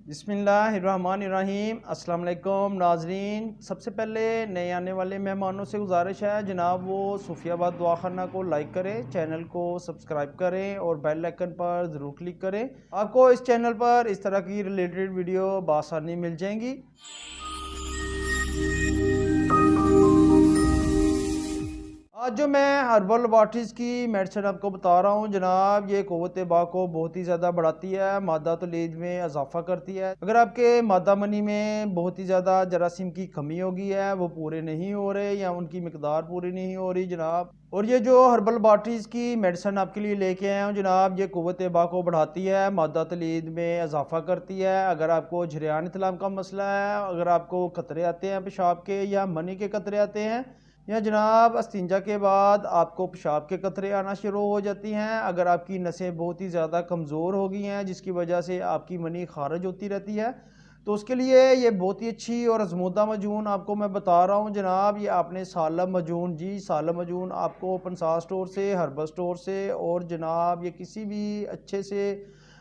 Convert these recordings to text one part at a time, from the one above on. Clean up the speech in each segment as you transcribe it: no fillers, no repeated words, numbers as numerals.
बिस्मिल्लाहिर्रहमानिर्रहीम। अस्सलाम वालेकुम नाजरीन। सबसे पहले नए आने वाले मेहमानों से गुजारिश है जनाब वो सूफियाबाद दुआखाना को लाइक करें, चैनल को सब्सक्राइब करें और बेल आइकन पर ज़रूर क्लिक करें। आपको इस चैनल पर इस तरह की रिलेटेड वीडियो बआसानी मिल जाएंगी। आज जो मैं हर्बल लैबोरेटरीज़ की मेडिसिन आपको बता रहा हूँ जनाब, ये क़ुव्वत बा को बहुत ही ज़्यादा बढ़ाती है, मादा तौलीद में इजाफा करती है। अगर आपके मादा मनी में बहुत ही ज़्यादा जरासीम की कमी हो गई है, वो पूरे नहीं हो रहे या उनकी मिकदार पूरी नहीं हो रही जनाब, और ये जो हर्बल लैबोरेटरीज़ की मेडिसिन आपके लिए लेके आया हूँ जनाब, ये क़ुव्वत बा को बढ़ाती है, मादा तौलीद में इजाफा करती है। अगर आपको झरियान इत्लाम का मसला है, अगर आपको कतरे आते हैं पेशाब के या मनी के कतरे आते हैं, या जनाब अस्तिंजा के बाद आपको पेशाब के कतरे आना शुरू हो जाती हैं, अगर आपकी नसें बहुत ही ज़्यादा कमज़ोर हो गई हैं जिसकी वजह से आपकी मनी खारिज होती रहती है, तो उसके लिए ये बहुत ही अच्छी और आजमूदा मजून आपको मैं बता रहा हूँ जनाब। ये आपने सालम मजून, जी सालम मजून आपको पंसार स्टोर से, हर्बल स्टोर से और जनाब ये किसी भी अच्छे से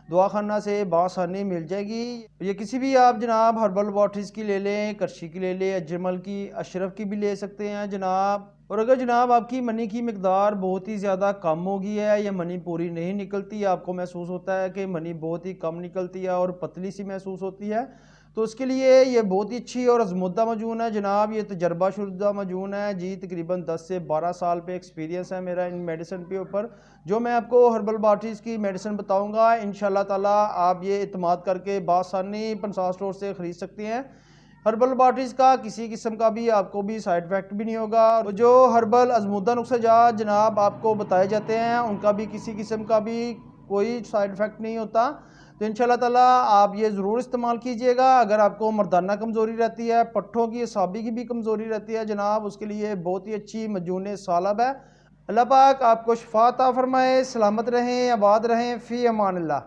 दवाखाना से बासानी मिल जाएगी। ये किसी भी आप जनाब हर्बल लैबोरेटरीज़ की ले लें, करशी की ले लें, अजमल की, अशरफ की भी ले सकते हैं जनाब। और अगर जनाब आपकी मनी की मिकदार बहुत ही ज़्यादा कम हो गई है या मनी पूरी नहीं निकलती, आपको महसूस होता है कि मनी बहुत ही कम निकलती है और पतली सी महसूस होती है, तो उसके लिए ये बहुत ही अच्छी और आजमुदा मजून है जनाब। ये तजर्बाशुदा मजून है जी, तकरीबन 10 से 12 साल पे एक्सपीरियंस है मेरा इन मेडिसिन के ऊपर। जो मैं आपको हर्बल लैबोरेटरीज़ की मेडिसिन बताऊंगा इंशाल्लाह ताला आप ये इत्माद करके बासानी पंसार स्टोर से ख़रीद सकते हैं। हर्बल लैबोरेटरीज़ का किसी किस्म का भी आपको भी साइड इफ़ेक्ट भी नहीं होगा। जो हर्बल आजमुदा नुस्ख़ा जनाब आपको बताए जाते हैं उनका भी किसी किस्म का भी कोई साइड इफ़ेक्ट नहीं होता, तो इंशाल्लाह ताला आप ये ज़रूर इस्तेमाल कीजिएगा। अगर आपको मर्दाना कमज़ोरी रहती है, पट्ठों की, असाबी की भी कमज़ोरी रहती है जनाब, उसके लिए बहुत ही अच्छी मजून सालब है। अल्लाह पाक आपको शिफा अता फरमाए, सलामत रहें, आबाद रहें, फ़ी अमान अल्लाह।